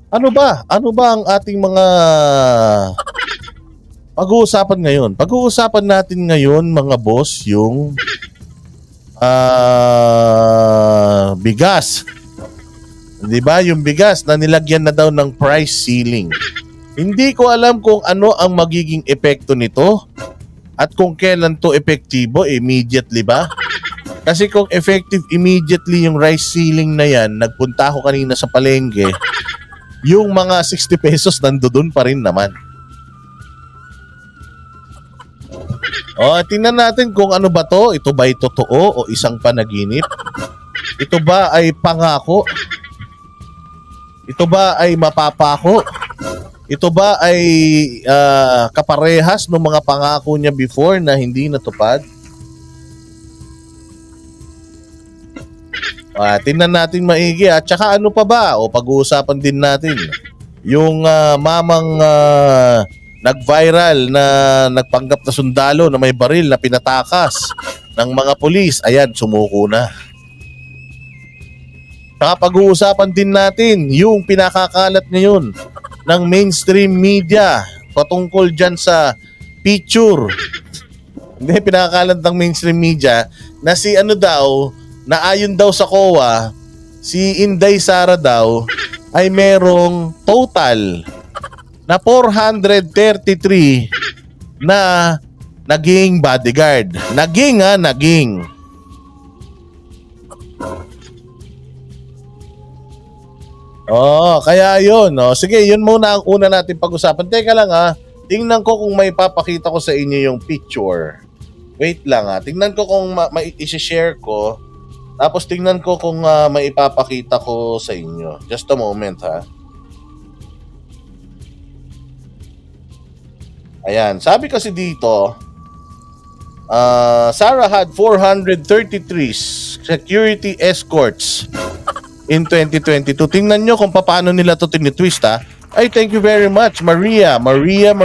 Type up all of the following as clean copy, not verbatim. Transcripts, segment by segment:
Ano ba? Ano ba ang ating mga pag-uusapan ngayon? Pag-uusapan natin ngayon, mga boss, yung bigas. 'Di ba? Yung bigas na nilagyan na daw ng price ceiling. Hindi ko alam kung ano ang magiging epekto nito at kung kailan to epektibo, immediately ba? Kasi kung effective immediately yung rice ceiling na yan, nagpunta ako kanina sa palengke, yung mga 60 pesos nandoon pa rin naman. Tingnan natin kung ano ba to. Ito ba'y totoo o isang panaginip? Ito ba ay pangako? Ito ba ay mapapako? Ito ba ay kaparehas ng mga pangako niya before na hindi natupad? Tingnan natin maigi. At saka ano pa ba? O pag-uusapan din natin yung mamang nag-viral na nagpanggap na sundalo na may baril na pinatakas ng mga pulis. Ayan, sumuko na. Saka pag-uusapan din natin yung pinakakalat ngayon ng mainstream media patungkol dyan sa picture. Hindi, pinakakalat ng mainstream media na si ano daw, na ayon daw sa COA, si Inday Sara daw ay merong total na 433 na naging bodyguard. Naging. Kaya yun. Sige, yun muna ang una natin pag-usapan. Teka lang tingnan ko kung may papakita ko sa inyo yung picture. Wait lang tingnan ko kung i-share ko. Tapos tingnan ko kung may ipapakita ko sa inyo. Just a moment Ayan, sabi kasi dito, Sarah had 433 security escorts in 2022. Tingnan nyo kung paano nila to tinitwist Ay, thank you very much, Maria. Maria,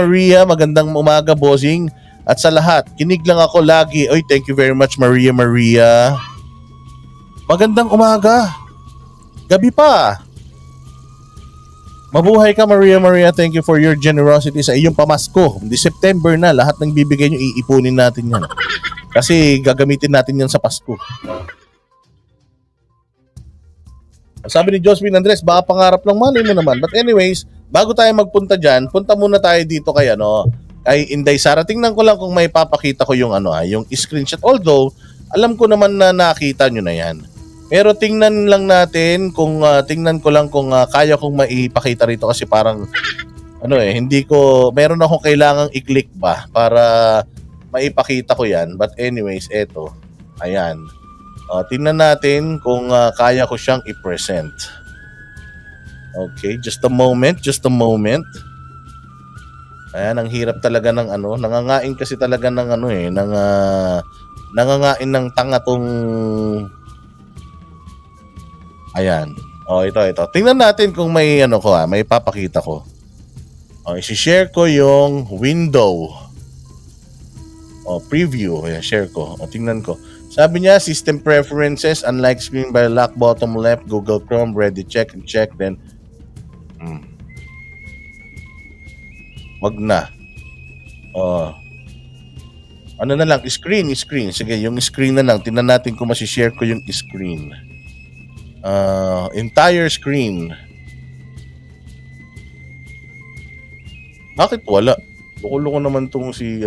magandang umaga, bossing. At sa lahat, kinig lang ako lagi. Ay, thank you very much, Maria. Magandang umaga. Gabi pa. Mabuhay ka, Maria. Thank you for your generosity sa iyong pamasko. Di September na, lahat ng bibigay nyo, iipunin natin yan. Kasi gagamitin natin yan sa Pasko. Sabi ni Josephine Andres, baka pangarap lang, malay mo naman. But anyways, bago tayo magpunta dyan, punta muna tayo dito kay Inday Sara. Tingnan ko lang kung may papakita ko yung yung screenshot. Although, alam ko naman na nakita nyo na yan. Pero tingnan lang natin kung tingnan ko lang kung kaya kong maipakita rito kasi parang hindi ko meron akong kailangang i-click ba para maipakita ko yan. But anyways, eto. Ayan. Tingnan natin kung kaya ko siyang i-present. Okay, just a moment. Ayan, ang hirap talaga ng nangangain kasi talaga ng nangangain ng tanga tong. Ayan. Ito. Tingnan natin kung may may papakita ko. I-share ko yung window. Preview. Ayan, share ko. Tingnan ko. Sabi niya, system preferences, unlike screen by lock bottom left, Google Chrome, ready, check, then wag na. Ano na lang, screen. Sige, yung screen na lang. Tingnan natin kung masishare ko yung screen. Entire screen. Bakit wala? Loko-loko naman tong si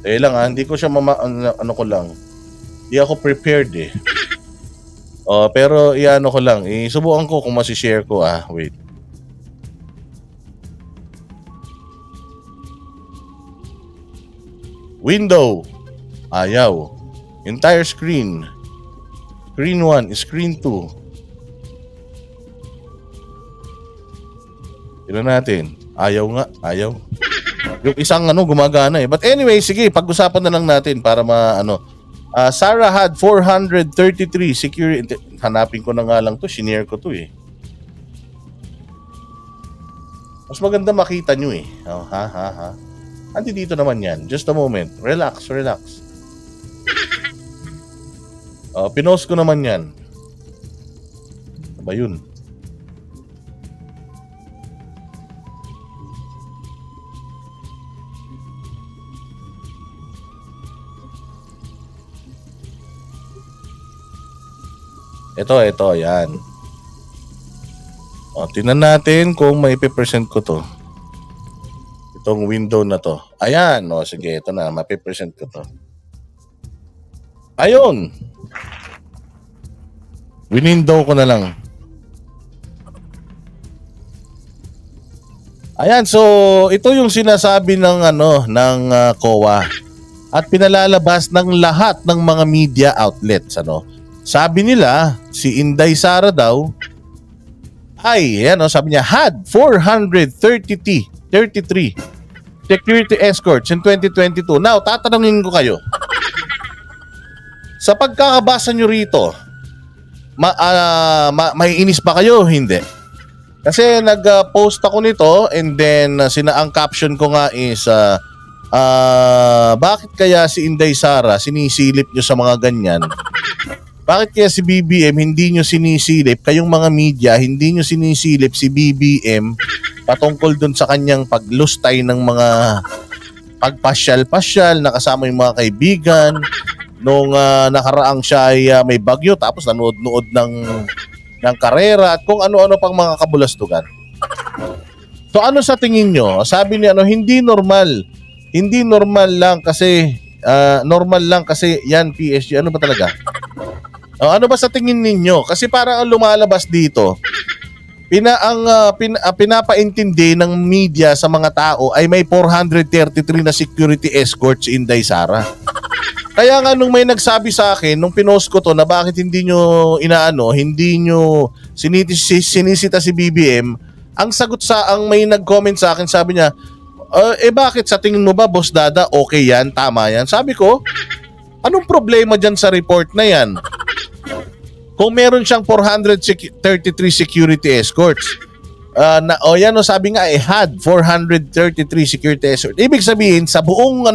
lang hindi ko siya ko lang. Hindi ako prepared pero ko lang. Subukan ko kung masishare ko wait. Window. Ayaw. Entire screen. Screen 1, screen 2. Tignan natin. Ayaw nga. Yung isang gumagana But anyway, sige, pag-usapan na lang natin para Sarah had 433 security. Hanapin ko na nga lang to. Shinare ko to Mas maganda makita nyo Andi dito naman yan. Just a moment. Relax. Pinost ko naman yan. Ano ba yun? Ito, yan. O, tingnan natin kung may present ko to. Itong window na to. Ayan, o sige, ito na, mapipresent ko to. Ayun! Window ko na lang. Ayan, so ito yung sinasabi ng COA at pinalalabas ng lahat ng mga media outlets, Sabi nila, si Inday Sara daw ay, sabi niya, had 433 security escorts in 2022. Now, tatanungin ko kayo. Sa pagkakabasa nyo rito, may inis ba kayo? Hindi. Kasi nag-post ako nito and then ang caption ko nga is bakit kaya si Inday Sara sinisilip nyo sa mga ganyan? Bakit kaya si BBM hindi nyo sinisilip, kayong mga media, hindi nyo sinisilip si BBM patungkol dun sa kanyang paglustay ng mga pagpasyal-pasyal na kasama yung mga kaibigan nung nakaraang siya ay may bagyo tapos nanood-nood ng karera at kung ano-ano pang mga kabulastugan. So ano sa tingin nyo? Sabi niya hindi normal. Hindi normal lang kasi yan PSG. Ano ba talaga? Ano ba sa tingin ninyo? Kasi parang ang lumalabas dito, pinapaintindi ng media sa mga tao ay may 433 na security escorts in Inday Sara. Kaya nga nung may nagsabi sa akin, nung pinost ko to na bakit hindi nyo hindi nyo sinisita si BBM, ang may nag-comment sa akin, sabi niya, bakit sa tingin mo ba, Boss Dada, okay yan, tama yan? Sabi ko, anong problema dyan sa report na yan? Kung meron siyang 433 security escorts, sabi nga had 433 security escorts. Ibig sabihin, sa buong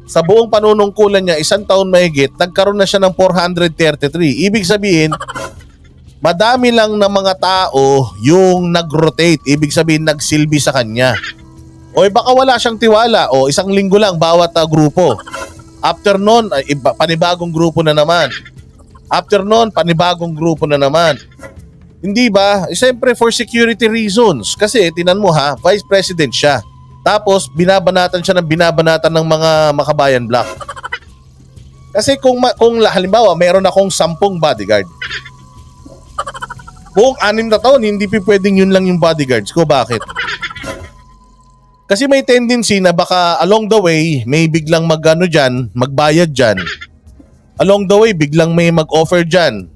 sa buong panunungkulan niya, isang taon mahigit, nagkaroon na siya ng 433. Ibig sabihin, madami lang na mga tao yung nag-rotate. Ibig sabihin, nagsilbi sa kanya. O baka wala siyang tiwala. O isang linggo lang bawat grupo. After nun, panibagong grupo na naman. After nun, panibagong grupo na naman. Hindi ba? Siyempre for security reasons. Kasi tinan mo Vice President siya. Tapos binabanatan siya ng mga Makabayan Block. Kasi kung halimbawa meron akong 10 bodyguard. Buong 6 na taon, hindi pwedeng yun lang yung bodyguards ko. Bakit? Kasi may tendency na baka along the way, may biglang magbayad dyan. Along the way, biglang may mag-offer dyan.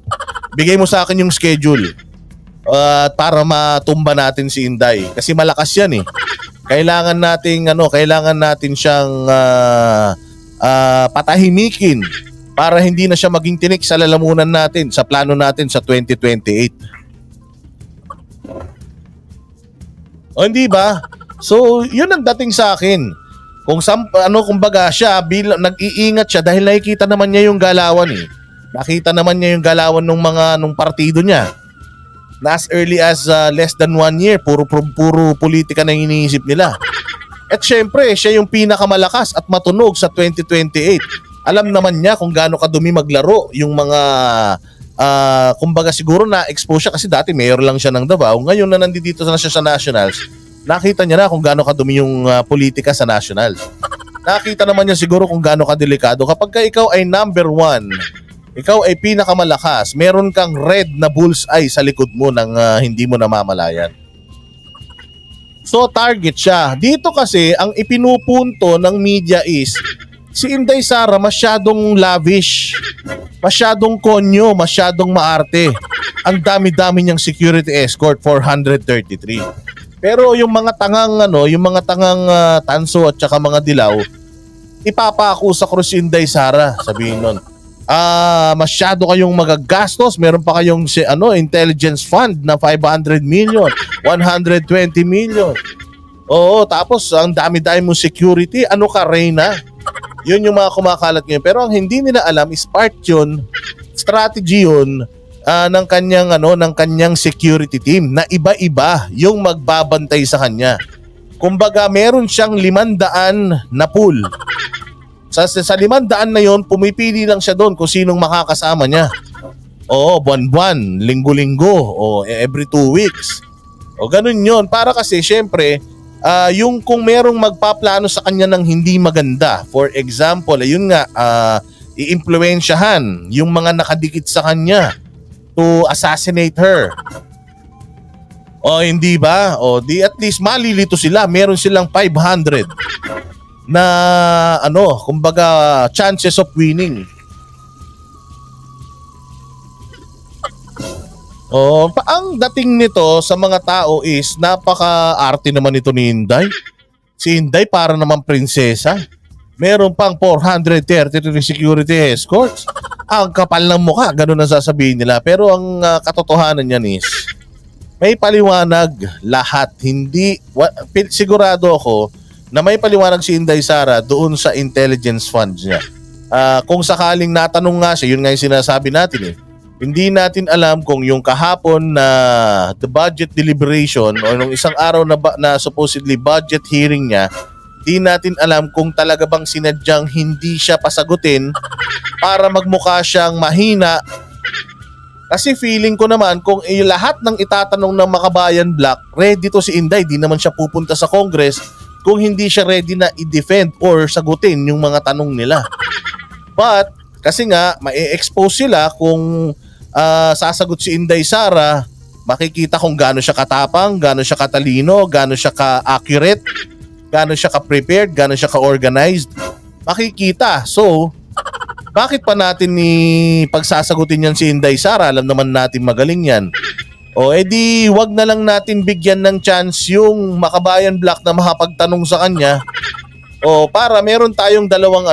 Bigay mo sa akin yung schedule para matumba natin si Inday. Kasi malakas yan eh. Kailangan natin siyang patahimikin para hindi na siya maging tinik sa lalamunan natin, sa plano natin sa 2028. O hindi ba? So, yun ang dating sa akin. Kumbaga siya nag-iingat siya dahil nakikita naman niya yung galawan eh. Nakita naman niya yung galawan nung partido niya. Na as early as less than 1 year, puro politika na iniisip nila. At syempre, siya yung pinakamalakas at matunog sa 2028. Alam naman niya kung gaano kadumi maglaro yung mga kumbaga siguro na-expose siya kasi dati mayor lang siya ng Davao. Ngayon na nandito na siya sa Nationals, nakita niya na kung gaano kadumi yung politika sa Nationals. Nakita naman niya siguro kung gaano kadelikado. Kapag ikaw ay number 1, ikaw ay pinakamalakas, meron kang red na bullseye sa likod mo nang hindi mo namamalayan. So target siya. Dito kasi ang ipinupunto ng media is si Inday Sara masyadong lavish, masyadong konyo, masyadong maarte. Ang dami-dami niyang security escort, 433. Pero yung mga tangang tanso at saka mga dilaw, ipapako sa krus si Inday Sara, sabihin nun. Masyado kayong magagastos, meron pa kayong intelligence fund na 500 million, 120 million. Oo, tapos ang dami-dami mong security, ano ka, Reyna? Yun yung mga kumakalat ngayon. Pero ang hindi nila alam is part yun, strategy yun, ng kanyang security team na iba-iba yung magbabantay sa kanya. Kumbaga meron siyang 500 na pool. Sa 500 na yon, pumipili lang siya doon kung sinong makakasama niya. Oo, buwan-buwan, linggo-linggo, o every 2 weeks. O ganun yon. Para kasi syempre, yung kung merong magpaplano sa kanya ng hindi maganda, for example, ayun nga, i-impluwensyahan yung mga nakadikit sa kanya to assassinate her. O hindi ba? O di at least malilito sila. Meron silang 500 na kumbaga chances of winning. Ang dating nito sa mga tao is napaka-arte naman ito ni Inday. Si Inday para naman prinsesa. Meron pang 433 security escorts. Ang kapal ng mukha, ganun ang sasabihin nila. Pero ang katotohanan niyan is, may paliwanag lahat. Sigurado ako na may paliwanag si Inday Sara doon sa intelligence funds niya. Kung sakaling natanong nga siya, yun nga yung sinasabi natin hindi natin alam kung yung kahapon na the budget deliberation o nung isang araw na supposedly budget hearing niya, di natin alam kung talaga bang sinadyang hindi siya pasagutin para magmukha siyang mahina. Kasi feeling ko naman kung lahat ng itatanong ng Makabayan Black, ready to si Inday, di naman siya pupunta sa Congress kung hindi siya ready na i-defend or sagutin yung mga tanong nila. But kasi nga ma-expose sila kung sasagot si Inday Sara, makikita kung gaano siya katapang, gaano siya katalino, gaano siya ka-accurate, gaano siya ka-prepared, gaano siya ka-organized. Makikita. So, bakit pa natin pagsasagutin yan si Inday Sara? Alam naman natin magaling yan. O edi wag na lang natin bigyan ng chance yung Makabayan Black na makapagtanong sa kanya. O para meron tayong dalawang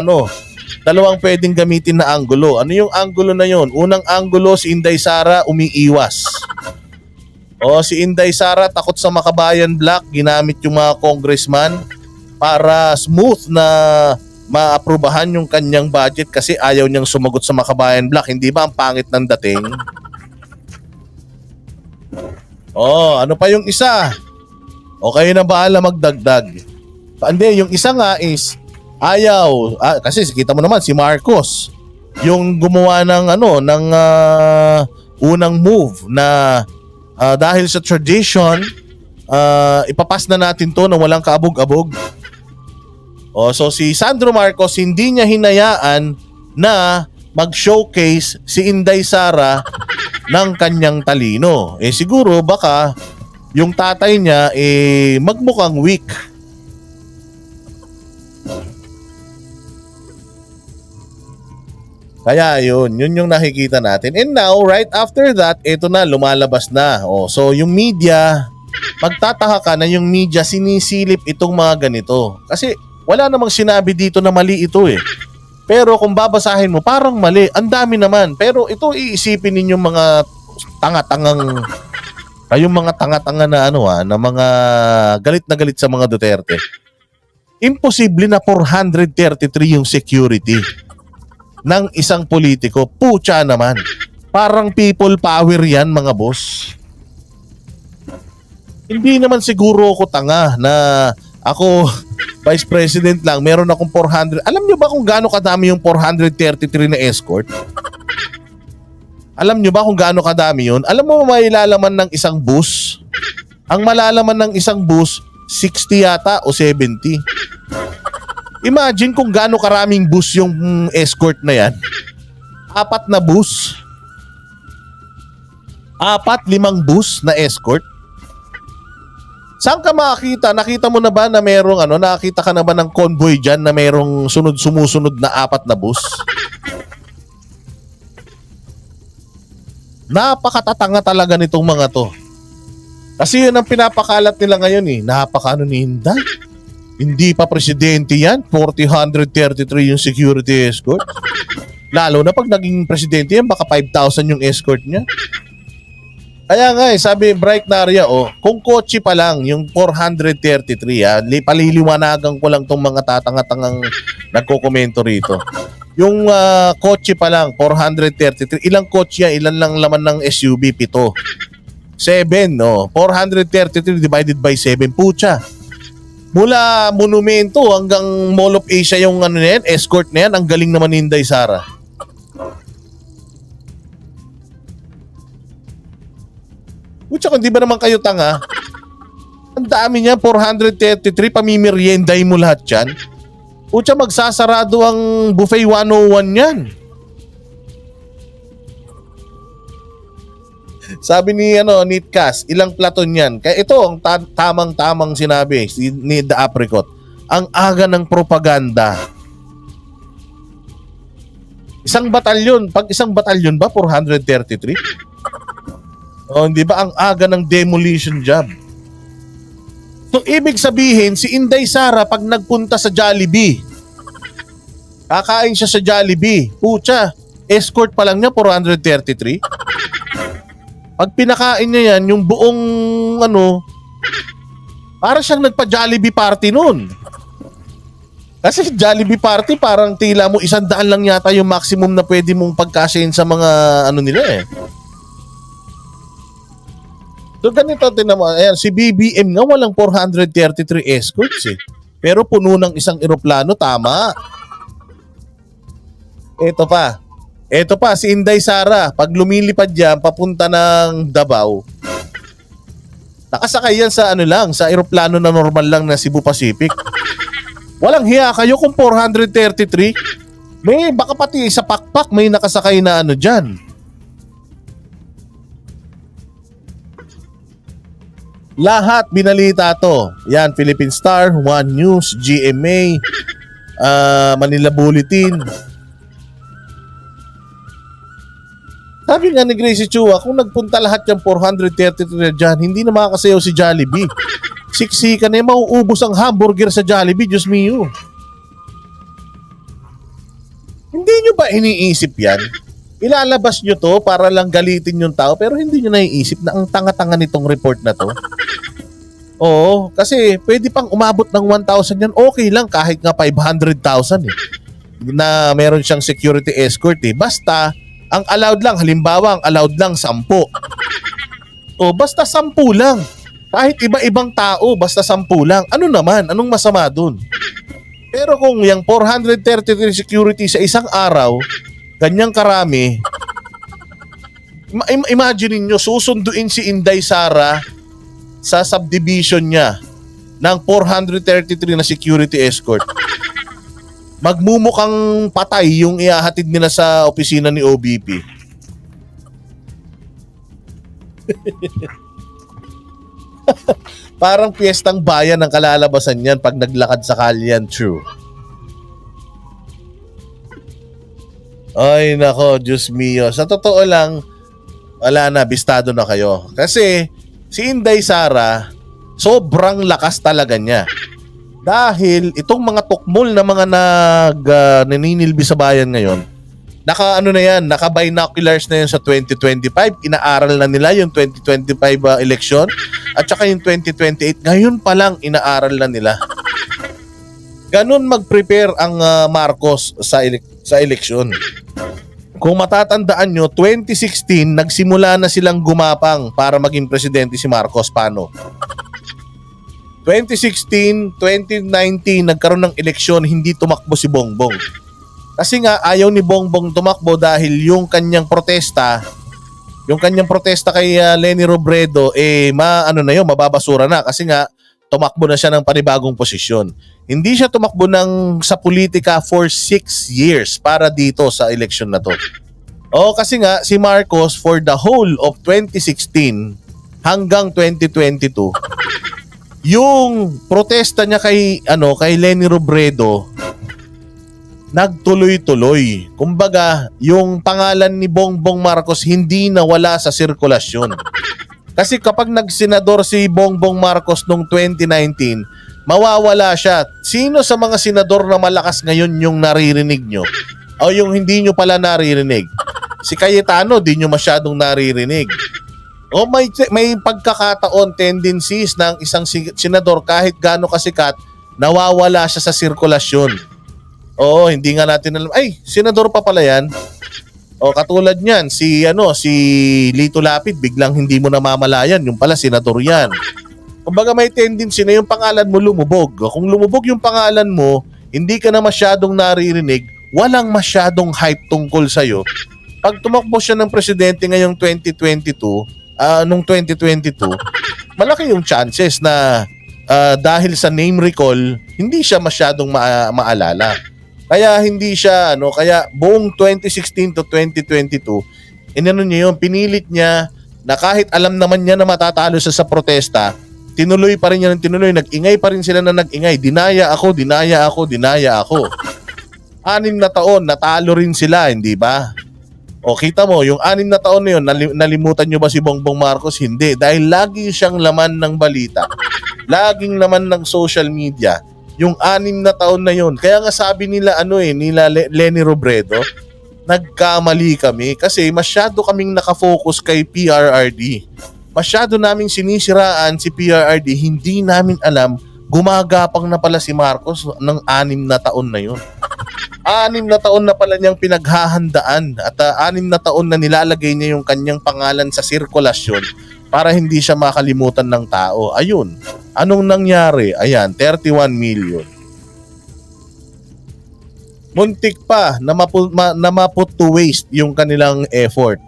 pwedeng gamitin na anggulo. Ano yung anggulo na yon? Unang anggulo, si Inday Sara umiiwas. O si Inday Sara takot sa Makabayan Black, ginamit yung mga congressman para smooth na maaprubahan yung kanyang budget kasi ayaw niyang sumagot sa Makabayan Black. Hindi ba ang pangit ng dating? Ano pa yung isa? O kayo na bahala magdagdag. Hindi, yung isa nga is ayaw, kasi kita mo naman si Marcos, yung gumawa ng unang move na dahil sa tradition, ipapas na natin to na walang kaabog-abog. So si Sandro Marcos hindi niya hinayaan na mag-showcase si Inday Sara ng kanyang talino. Siguro baka yung tatay niya magmukhang weak. Kaya yun yung nakikita natin. And now, right after that, ito na, lumalabas na. So yung media, magtataka ka na yung media sinisilip itong mga ganito. Kasi wala namang sinabi dito na mali ito Pero kung babasahin mo, parang mali. Ang dami naman. Pero ito iisipin ninyong mga tanga-tangang, kayong mga tanga-tanga na na mga galit na galit sa mga Duterte. Imposible na 433 yung security ng isang politiko. Pucha naman. Parang people power yan, mga boss. Hindi naman siguro ako tanga na ako, Vice President lang, meron akong 400. Alam nyo ba kung gaano kadami yung 433 na escort? Alam nyo ba kung gaano kadami yun? Alam mo may lalaman ng isang bus? Ang malalaman ng isang bus, 60 yata o 70. Imagine kung gaano karaming bus yung escort na yan. 4 na bus. 4-5 bus na escort. Saan ka makakita? Nakita mo na ba na merong nakita ka na ba ng convoy dyan na merong sumusunod na 4 na bus? Napakatatanga talaga nitong mga to. Kasi yun ang pinapakalat nila ngayon Napakaano ni Inday? Hindi pa presidente yan. 433 yung security escort. Lalo na pag naging presidente yan, baka 5,000 yung escort niya. Kaya nga sabi Bright Naria, kung kotse pa lang yung 433 paliliwanagan ko lang tong mga tatanga-tangang nagkokomento rito. Yung kotse pa lang, 433. Ilang kotse yan? Ilan lang laman ng SUV? 7. 7, no? 433 divided by 7. Pucha. Mula Monumento hanggang Mall of Asia yung ano na yan, escort na yan. Ang galing naman ni Inday Sara. Pucha, kung di ba naman kayo tanga? Ang dami niya, 433. Pamimerienday mo lahat yan. Pucha, magsasarado ang buffet 101 yan. Sabi ni Nitcast, ilang platon yan? Kaya ito ang tamang-tamang sinabi ni The Apricot. Ang aga ng propaganda. Isang batalyon. Pag isang batalyon ba, 433? O, hindi ba ang aga ng demolition job? So, ibig sabihin, si Inday Sara pag nagpunta sa Jollibee, kakain siya sa Jollibee. Pucha, escort pa lang niya, 433? Pag pinakain niya yan, yung buong para siyang nagpa-Jollibee party nun. Kasi Jollibee party, parang tila mo 100 lang yata yung maximum na pwede mong pagkasyahin sa mga nila eh. So ganito din naman, ayan, si BBM nga walang 433 escorts eh. Pero puno ng isang eroplano, tama. Ito pa, si Inday Sara, pag lumilipad yan, papunta ng Davao, nakasakay yan sa sa eroplano na normal lang na Cebu Pacific. Walang hiya kayo kung 433. Baka pati sa pakpak may nakasakay na dyan. Lahat binalita to. Yan, Philippine Star, One News, GMA, Manila Bulletin. Sabi nga ni Gracie Chua, kung nagpunta lahat yung 433 dyan, hindi na makakasayaw si Jollibee. Siksikan na mauubos ang hamburger sa Jollibee, Diyos mio. Hindi nyo ba iniisip yan? Ilalabas nyo to para lang galitin yung tao, pero hindi nyo naiisip na ang tanga-tanga nitong report na to. Oo, kasi pwede pang umabot ng 1,000 yan, okay lang kahit nga 500,000 eh. Na meron siyang security escort eh. Basta, ang allowed lang, halimbawa, ang allowed lang 10. O, basta 10 lang. Kahit iba-ibang tao, basta 10 lang. Ano naman? Anong masama dun? Pero kung yung 433 security sa isang araw, ganyang karami, imagine niyo susunduin si Inday Sara sa subdivision niya ng 433 na security escort. Magmumukhang patay yung iahatid nila sa opisina ni OBP. Parang piyestang bayan ang kalalabasan yan pag naglakad sa kalyan, true. Ay nako, Diyos mio. Sa totoo lang, wala na, bistado na kayo. Kasi si Inday Sara, sobrang lakas talaga niya. Dahil itong mga tukmol na mga naninilbi sa bayan ngayon, naka binoculars na yan sa 2025, inaaral na nila yung 2025 election at saka yung 2028, ngayon pa lang inaaral na nila. Ganun mag-prepare ang Marcos sa eleksyon. Kung matatandaan nyo, 2016 nagsimula na silang gumapang para maging presidente si Marcos. Paano? 2016, 2019, nagkaroon ng eleksyon, hindi tumakbo si Bongbong. Kasi nga, ayaw ni Bongbong tumakbo dahil yung kanyang protesta kay Leni Robredo, mababasura na. Kasi nga, tumakbo na siya ng panibagong posisyon. Hindi siya tumakbo sa politika for 6 years para dito sa eleksyon na to. Kasi nga, si Marcos for the whole of 2016 hanggang 2022, yung protesta niya kay Leni Robredo nagtuloy-tuloy. Kumbaga, yung pangalan ni Bongbong Marcos hindi nawala sa sirkulasyon. Kasi kapag nagsenador si Bongbong Marcos noong 2019, mawawala siya. Sino sa mga senador na malakas ngayon yung naririnig nyo? O yung hindi nyo pala naririnig? Si Cayetano, di nyo masyadong naririnig. O may pagkakataon, tendencies ng isang senador kahit gaano kasikat, nawawala siya sa sirkulasyon. Oo, hindi nga natin alam. Ay, senador pa pala yan. O katulad niyan, si Lito Lapid, biglang hindi mo namamalayan, yung pala senador yan. Kumbaga may tendency na yung pangalan mo lumubog. Kung lumubog yung pangalan mo, hindi ka na masyadong naririnig, walang masyadong hype tungkol sa'yo. Pag tumakbo siya ng presidente ngayong 2022, malaki yung chances na dahil sa name recall, hindi siya masyadong maalala. Kaya hindi siya, kaya buong 2016 to 2022, niya yun, pinilit niya na kahit alam naman niya na matatalo siya sa protesta, tinuloy pa rin niya ng tinuloy, nag-ingay pa rin sila na nag-ingay, dinaya ako. 6 na taon, natalo rin sila, hindi ba? O kita mo, yung 6 na taon na yun, nalimutan nyo ba si Bongbong Marcos? Hindi, dahil lagi siyang laman ng balita, laging laman ng social media, yung 6 na taon na yun. Kaya nga sabi nila, nila Lenny Robredo, nagkamali kami kasi masyado kaming nakafocus kay PRRD. Masyado naming sinisiraan si PRRD, hindi namin alam, gumagapang na pala si Marcos ng 6 na taon na yun. 6 na taon na pala niyang pinaghahandaan at 6 na taon na nilalagay niya yung kanyang pangalan sa sirkulasyon para hindi siya makalimutan ng tao. Ayun, anong nangyari? Ayan, 31 million. Muntik pa na maput to waste yung kanilang effort.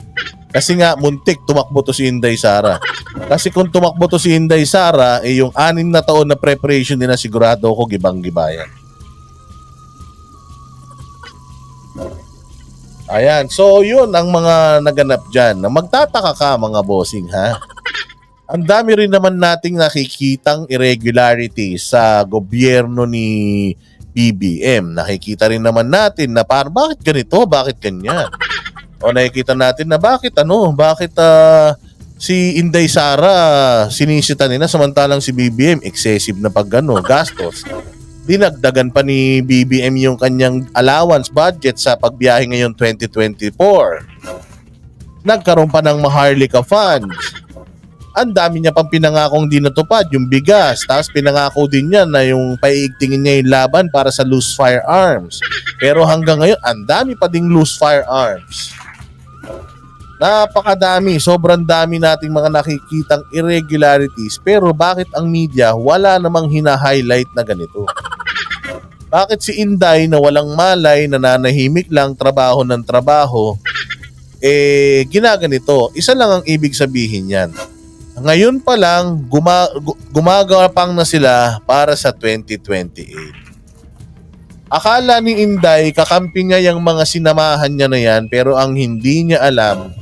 Kasi nga, muntik tumakbo to si Inday Sara. Kasi kung tumakbo to si Inday Sara, yung 6 na taon na preparation nila, sigurado ako gibang-gibayan. Ayan, so yun ang mga naganap dyan. Magtataka ka mga bossing, ha? Ang dami rin naman nating nakikitang irregularity sa gobyerno ni BBM. Nakikita rin naman natin na bakit ganito, bakit ganyan? O nakikita natin na bakit si Inday Sara sinisita nila samantalang si BBM excessive na gastos. Dinagdagan pa ni BBM yung kanyang allowance budget sa pagbiyahe ngayon 2024. Nagkaroon pa ng Maharlika funds. Ang dami niya pang pinangakong di natupad, yung bigas. Tapos pinangako din niya na yung paiigtingin niya yung laban para sa loose firearms. Pero hanggang ngayon, ang dami pa ding loose firearms. Napakadami, sobrang dami nating mga nakikitang irregularities. Pero bakit ang media wala namang hina-highlight na ganito? Bakit si Inday na walang malay, nananahimik lang, trabaho ng trabaho, ginaganito? Isa lang ang ibig sabihin yan. Ngayon pa lang, gumagapang na sila para sa 2028. Akala ni Inday, kakampi niya yung mga sinamahan niya na yan, pero ang hindi niya alam,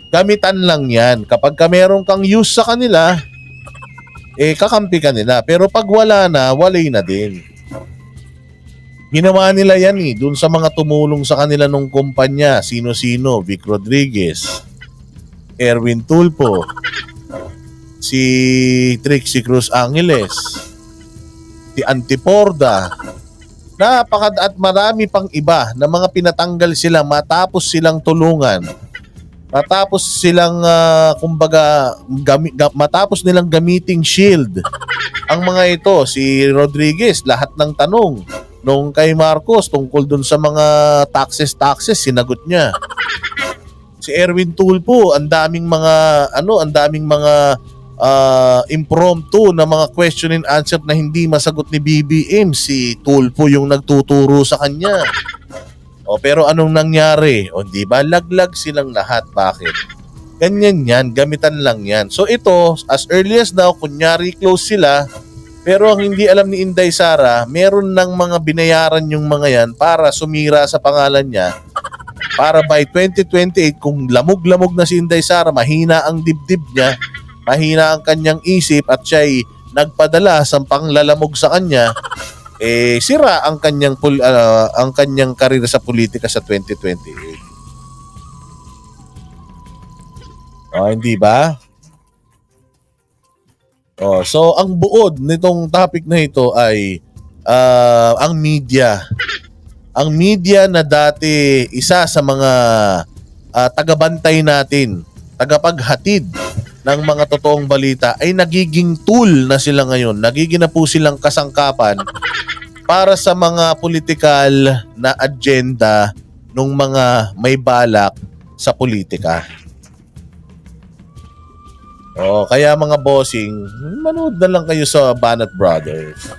gamitan lang yan. Kapag meron kang use sa kanila, kakampi ka nila. Pero pag wala na, walay na din. Ginawa nila yan dun sa mga tumulong sa kanila nung kumpanya. Sino-sino? Vic Rodriguez, Erwin Tulfo, si Trixie Cruz Angeles, si Antiporda, at marami pang iba na mga pinatanggal sila matapos silang tulungan. Matapos silang matapos nilang gamiting shield. Ang mga ito, si Rodriguez, lahat ng tanong nung kay Marcos tungkol dun sa mga taxes, sinagot niya. Si Erwin Tulfo, ang daming mga impromptu na mga question and answer na hindi masagot ni BBM. Si Tulfo yung nagtuturo sa kanya. Pero anong nangyari? Di ba? Laglag silang lahat. Bakit? Ganyan yan. Gamitan lang yan. So ito, as early as now, kunyari close sila, pero ang hindi alam ni Inday Sara, meron ng mga binayaran yung mga yan para sumira sa pangalan niya. Para by 2028, kung lamog-lamog na si Inday Sara, mahina ang dibdib niya, mahina ang kanyang isip at siya'y nagpadala sa panglalamog sa kanya, sira ang kanyang karir sa politika sa 2028. Hindi ba? So ang buod nitong topic na ito ay ang media. Ang media na dati isa sa mga tagabantay natin, tagapaghatid ng mga totoong balita ay nagiging tool na sila ngayon. Nagiging na po silang kasangkapan para sa mga political na agenda ng mga may balak sa politika. Kaya mga bossing, manood na lang kayo sa Banat Brothers.